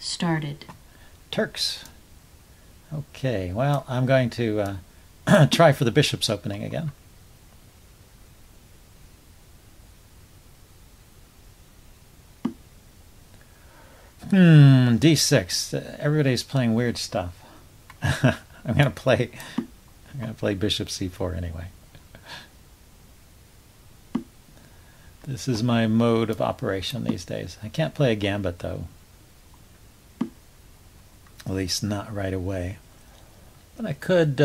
started. Turks. Okay, well, I'm going to try for the bishop's opening again. D6. Everybody's playing weird stuff. I'm gonna play bishop c4 anyway. This is my mode of operation these days. I can't play a gambit though. At least not right away. But I could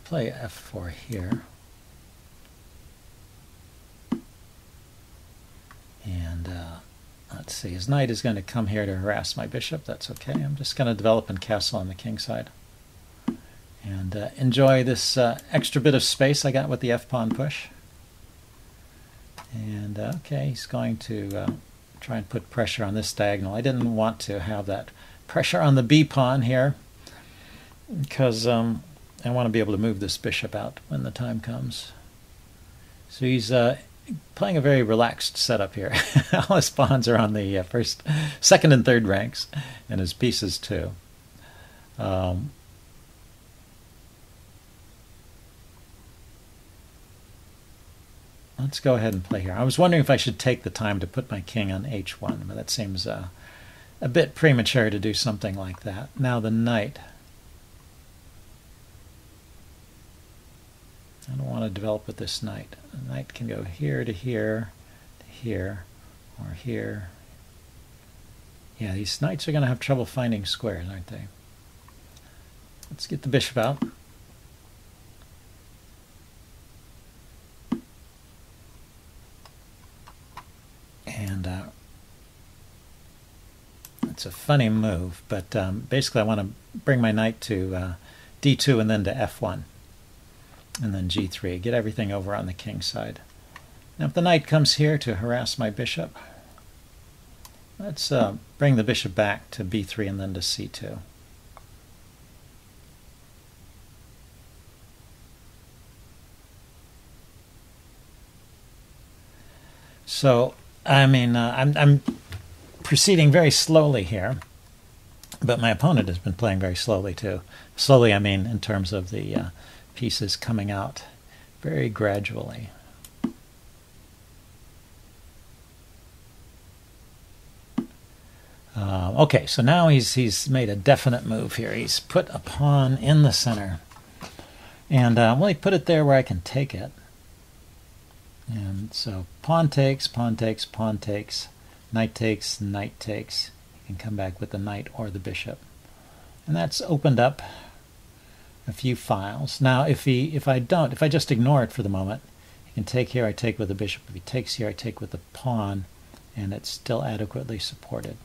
play f4 here. And let's see, his knight is going to come here to harass my bishop. That's okay. I'm just going to develop and castle on the king side. And enjoy this extra bit of space I got with the f-pawn push. And okay, he's going to try and put pressure on this diagonal. I didn't want to have that pressure on the b-pawn here because I want to be able to move this bishop out when the time comes. So he's playing a very relaxed setup here. All his pawns are on the second and third ranks, and his pieces too. Let's go ahead and play here. I was wondering if I should take the time to put my king on h1, but that seems a bit premature to do something like that. Now the knight. I don't want to develop with this knight. The knight can go here to here, to here, or here. Yeah, these knights are going to have trouble finding squares, aren't they? Let's get the bishop out. And it's a funny move, but basically I want to bring my knight to d2 and then to f1. And then g3, get everything over on the king side. Now if the knight comes here to harass my bishop, let's bring the bishop back to b3 and then to c2. So, I mean, I'm proceeding very slowly here, but my opponent has been playing very slowly too. Slowly, I mean, in terms of the pieces coming out very gradually. Okay, so now he's made a definite move here. He's put a pawn in the center, and well, he put it there where I can take it. And so pawn takes, pawn takes, pawn takes, knight takes, knight takes. You can come back with the knight or the bishop, and that's opened up a few files. Now if I just ignore it for the moment, he can take here, I take with the bishop. If he takes here, I take with the pawn, and it's still adequately supported.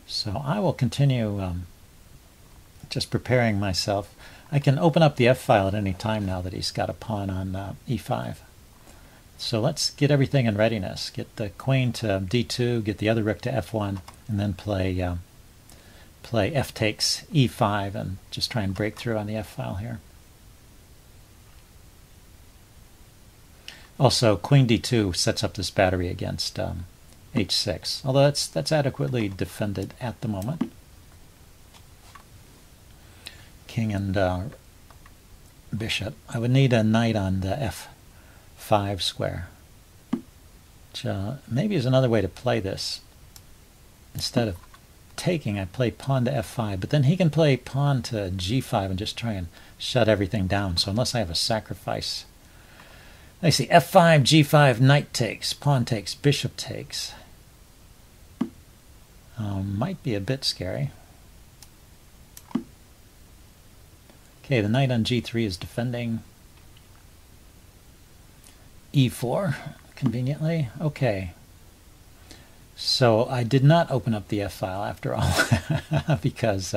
So I will continue just preparing myself. I can open up the F file at any time now that he's got a pawn on E5. So let's get everything in readiness. Get the queen to D2, get the other rook to F1, and then play F takes E5 and just try and break through on the F file here. Also, queen D2 sets up this battery against H6, although that's adequately defended at the moment. King and bishop. I would need a knight on the F5 square, which maybe is another way to play this. Instead of taking, I play pawn to F5, but then he can play pawn to G5 and just try and shut everything down. So unless I have a sacrifice, I see F5, G5, knight takes, pawn takes, bishop takes. Might be a bit scary. Okay, the knight on G3 is defending E4, conveniently. Okay. So I did not open up the F file after all, because,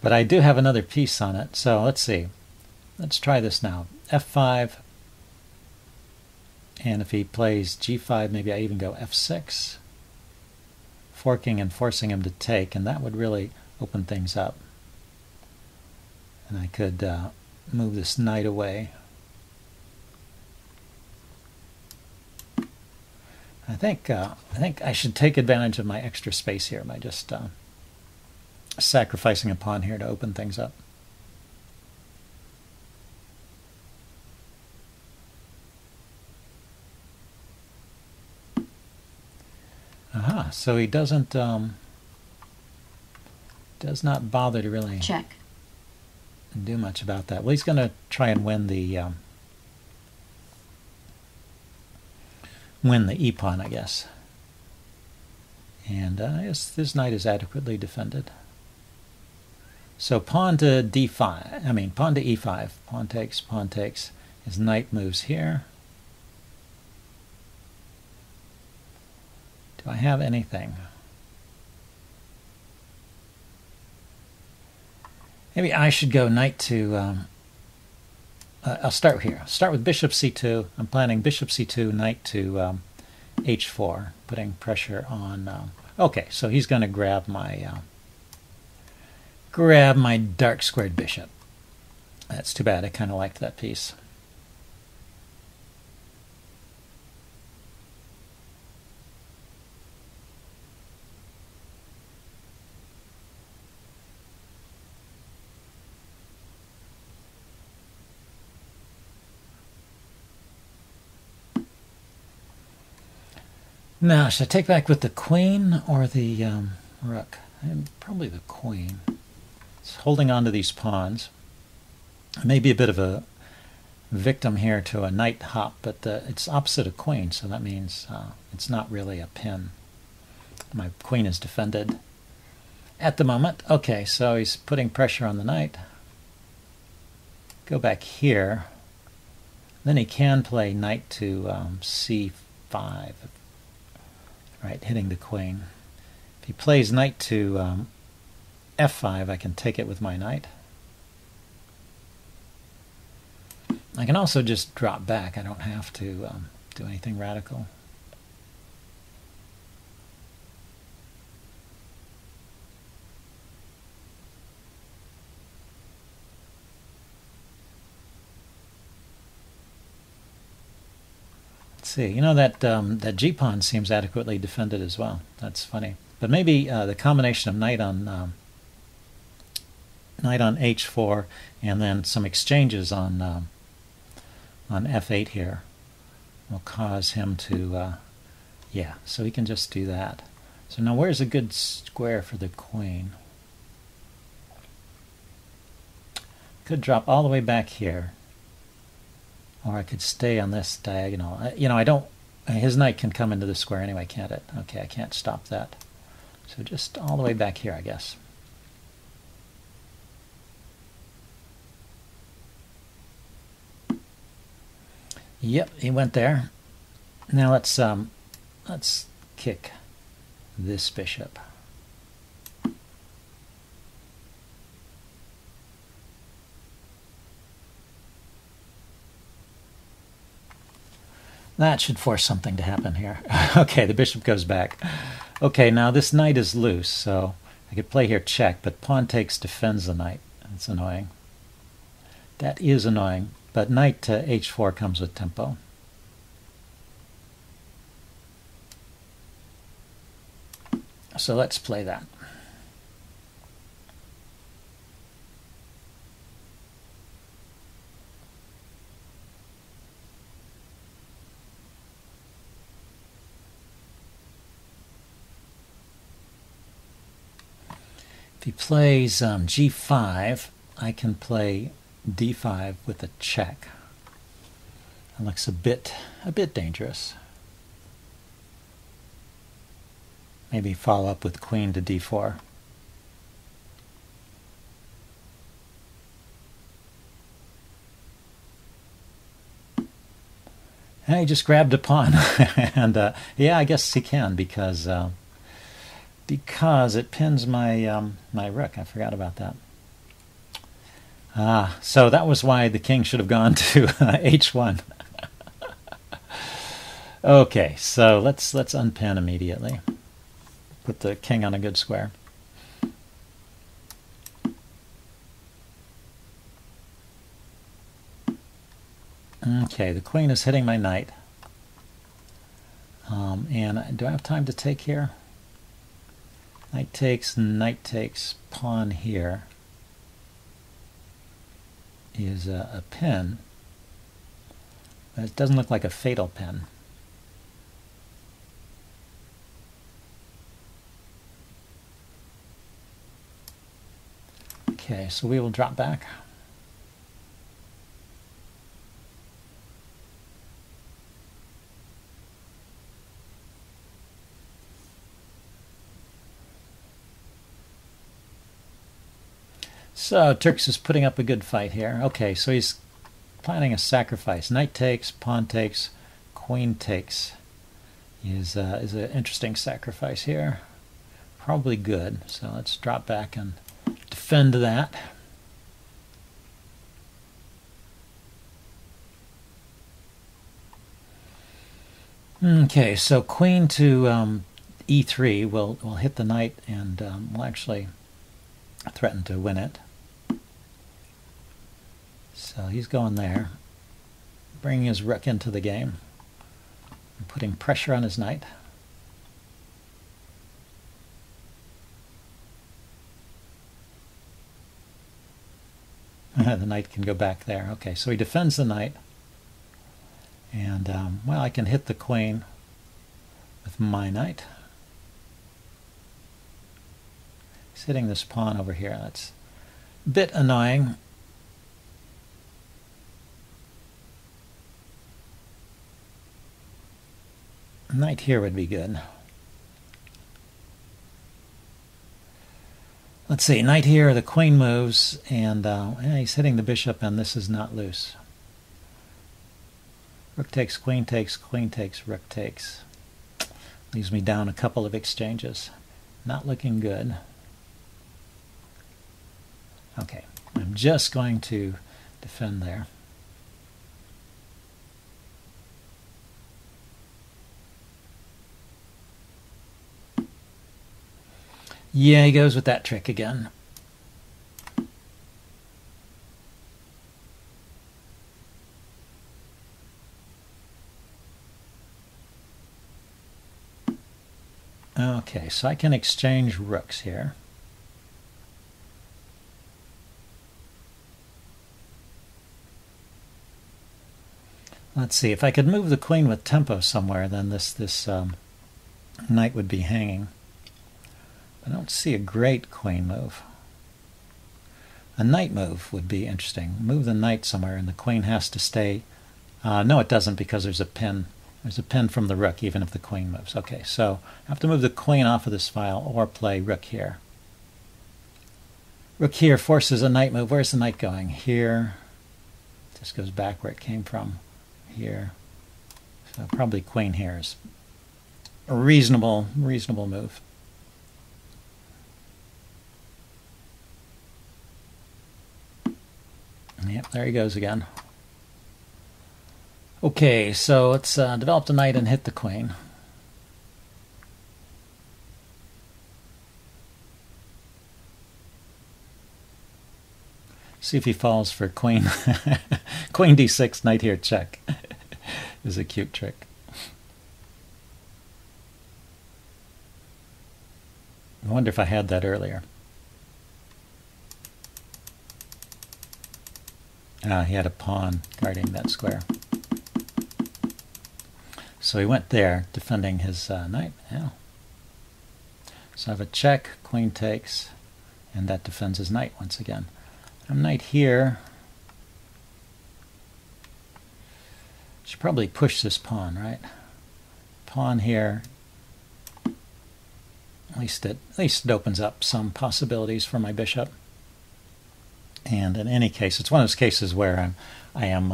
but I do have another piece on it. So let's see. Let's try this now. F5, and if he plays G5, maybe I even go F6, forking and forcing him to take, and that would really open things up. And I could move this knight away. I think I should take advantage of my extra space here by just sacrificing a pawn here to open things up. Aha, so he doesn't does not bother to really check. Do much about that. Well, he's going to try and win the e-pawn, I guess. And this knight is adequately defended. So pawn to d5. I mean, pawn to e5. Pawn takes, pawn takes. His knight moves here. Do I have anything? Maybe I should go knight to... I'll start here. Start with bishop c2. I'm planning bishop c2, knight to h4, putting pressure on... okay, so he's going to grab my dark squared bishop. That's too bad. I kind of liked that piece. Now, should I take back with the queen or the rook? Probably the queen. It's holding on to these pawns. I may be a bit of a victim here to a knight hop, but it's opposite of queen, so that means it's not really a pin. My queen is defended at the moment. Okay, so he's putting pressure on the knight. Go back here. Then he can play knight to c5. Right, hitting the queen. If he plays knight to f5, I can take it with my knight. I can also just drop back. I don't have to do anything radical. See, you know that that g-pawn seems adequately defended as well. That's funny, but maybe the combination of knight on h4 and then some exchanges on f8 here will cause him to yeah. So he can just do that. So now where's a good square for the queen? Could drop all the way back here. Or I could stay on this diagonal. You know, I don't... His knight can come into the square anyway, can't it? Okay, I can't stop that. So just all the way back here, I guess. Yep, he went there. Now let's kick this bishop. That should force something to happen here. Okay, the bishop goes back. Okay, now this knight is loose, so I could play here check, but pawn takes defends the knight. That's annoying. That is annoying, but knight to h4 comes with tempo. So let's play that. If he plays g5, I can play d5 with a check. That looks a bit dangerous. Maybe follow up with queen to d4. And he just grabbed a pawn, and yeah, I guess he can because it pins my my rook. I forgot about that. So that was why the king should have gone to h1. Okay, so let's unpin immediately. Put the king on a good square. Okay, the queen is hitting my knight. And do I have time to take here? Knight takes, pawn here is a pin. But it doesn't look like a fatal pin. Okay, so we will drop back. So Turks is putting up a good fight here. Okay, so he's planning a sacrifice. Knight takes, pawn takes, queen takes is an interesting sacrifice here. Probably good. So let's drop back and defend that. Okay, so queen to e3 will hit the knight and will actually threaten to win it. So he's going there, bringing his rook into the game, and putting pressure on his knight. The knight can go back there. Okay, so he defends the knight. And, well, I can hit the queen with my knight. He's hitting this pawn over here. That's a bit annoying. Knight here would be good. Let's see, knight here, the queen moves, and he's hitting the bishop, and this is not loose. Rook takes, queen takes, queen takes, rook takes. Leaves me down a couple of exchanges. Not looking good. Okay, I'm just going to defend there. Yeah, he goes with that trick again. Okay, so I can exchange rooks here. Let's see, if I could move the queen with tempo somewhere, then this knight would be hanging. I don't see a great queen move. A knight move would be interesting. Move the knight somewhere and the queen has to stay. No, it doesn't, because there's a pin. There's a pin from the rook, even if the queen moves. Okay, so I have to move the queen off of this file or play rook here. Rook here forces a knight move. Where's the knight going? Here. This goes back where it came from. Here. So probably queen here is a reasonable move. Yep, there he goes again. Okay, so let's develop the knight and hit the queen. See if he falls for queen. Queen d6, knight here, check. Is a cute trick. I wonder if I had that earlier. He had a pawn guarding that square. So he went there, defending his knight. Yeah. So I have a check, queen takes, and that defends his knight once again. I'm knight here. Should probably push this pawn, right? Pawn here. At least it opens up some possibilities for my bishop. And in any case, it's one of those cases where I am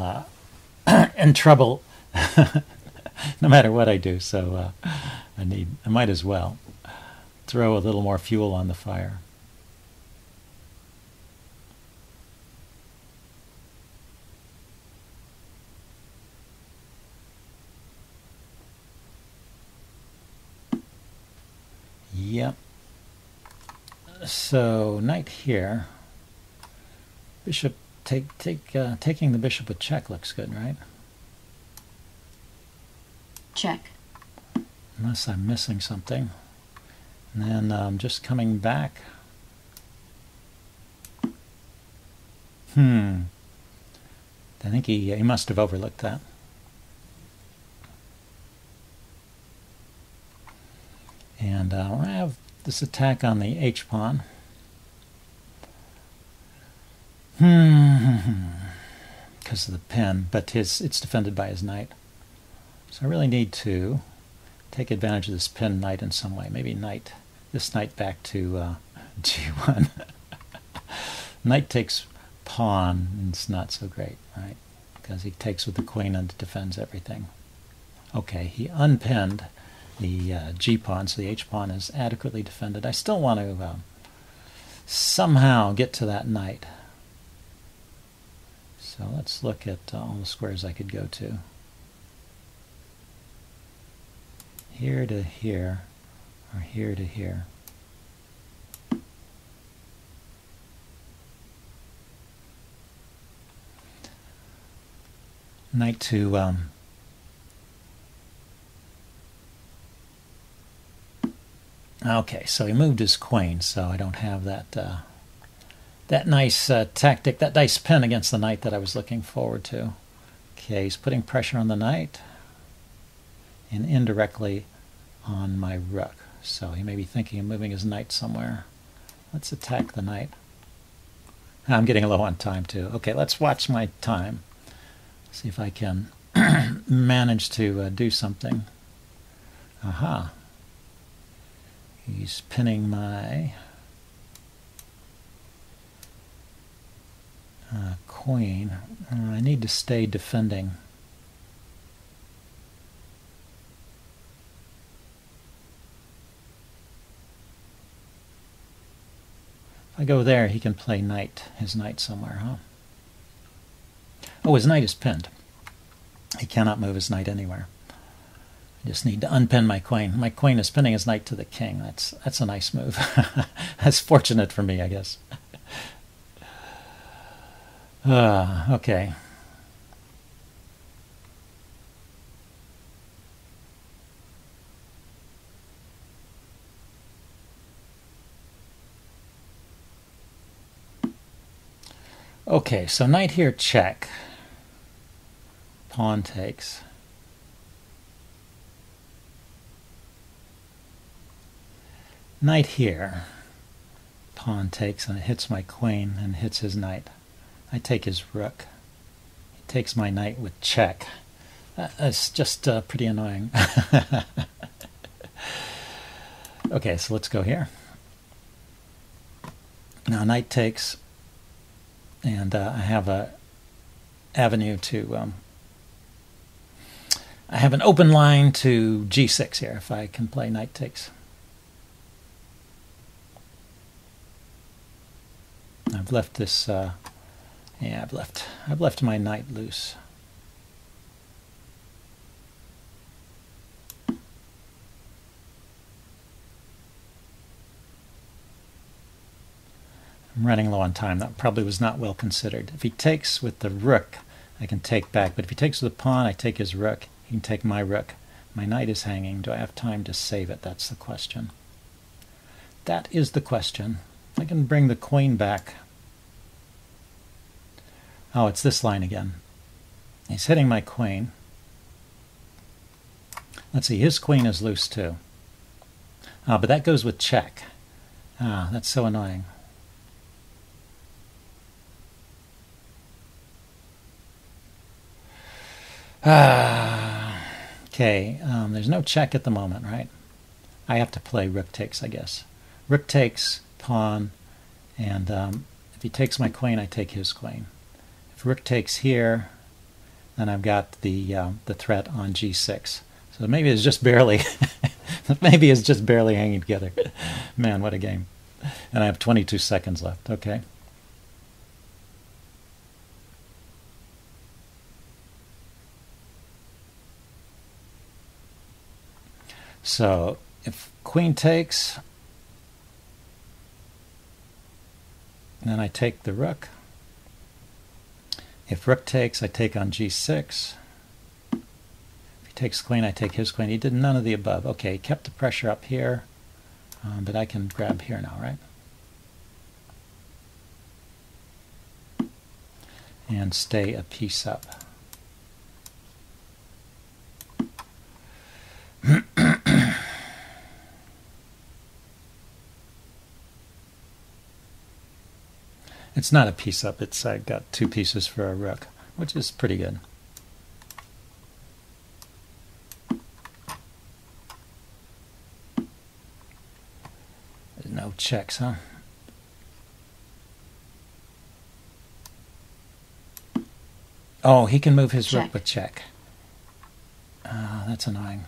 in trouble no matter what I do. So I might as well throw a little more fuel on the fire. Yep. So knight here. Bishop taking the bishop with check looks good, right? Check. unless I'm missing something. And then just coming back. I think he must have overlooked that. And I have this attack on the H-pawn. Because of the pin, but it's defended by his knight. So I really need to take advantage of this pin knight in some way. Maybe knight this knight back to G1. Knight takes pawn, and it's not so great, right? Because he takes with the queen and defends everything. Okay, he unpinned the G-pawn, so the H-pawn is adequately defended. I still want to somehow get to that knight. So let's look at all the squares I could go to. Here to here, or here to here. Knight to okay, so he moved his queen, so I don't have that that nice tactic, that nice pin against the knight that I was looking forward to. Okay, he's putting pressure on the knight and indirectly on my rook. So he may be thinking of moving his knight somewhere. Let's attack the knight. I'm getting low on time too. Okay, let's watch my time. See if I can manage to do something. Aha. He's pinning my queen. I need to stay defending. If I go there, he can play knight, his knight somewhere, huh? Oh, his knight is pinned. He cannot move his knight anywhere. I just need to unpin my queen. My queen is pinning his knight to the king. That's a nice move. That's fortunate for me, I guess. Okay. Okay, so knight here, check. Pawn takes. Knight here. Pawn takes, and it hits my queen and hits his knight. I take his rook. He takes my knight with check. That's just pretty annoying. Okay, so let's go here. Now knight takes, and I have a avenue to I have an open line to g6 here if I can play knight takes. I've left this yeah, I've left my knight loose. I'm running low on time. That probably was not well considered. If he takes with the rook, I can take back. But if he takes with the pawn, I take his rook. He can take my rook. My knight is hanging. Do I have time to save it? That's the question. That is the question. I can bring the queen back. Oh, it's this line again. He's hitting my queen. Let's see, his queen is loose too. Ah, but that goes with check. Ah, that's so annoying. Okay, there's no check at the moment, right? I have to play rook takes, I guess. Rook takes, pawn, and if he takes my queen, I take his queen. If rook takes here, then I've got the threat on g6. So maybe it's just barely, maybe it's just barely hanging together. Man, what a game! And I have 22 seconds left. Okay. So if queen takes, then I take the rook. If rook takes, I take on g6. If he takes queen, I take his queen. He did none of the above. Okay, he kept the pressure up here, but I can grab here now, right? And stay a piece up. It's not a piece up, it's I got 2 pieces for a rook, which is pretty good. No checks, huh? Oh, he can move his rook with check. That's annoying.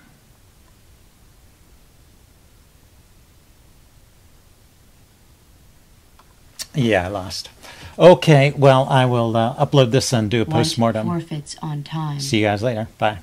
Yeah, I lost. Okay, well, I will upload this and do a postmortem. Forfeits on time. See you guys later. Bye.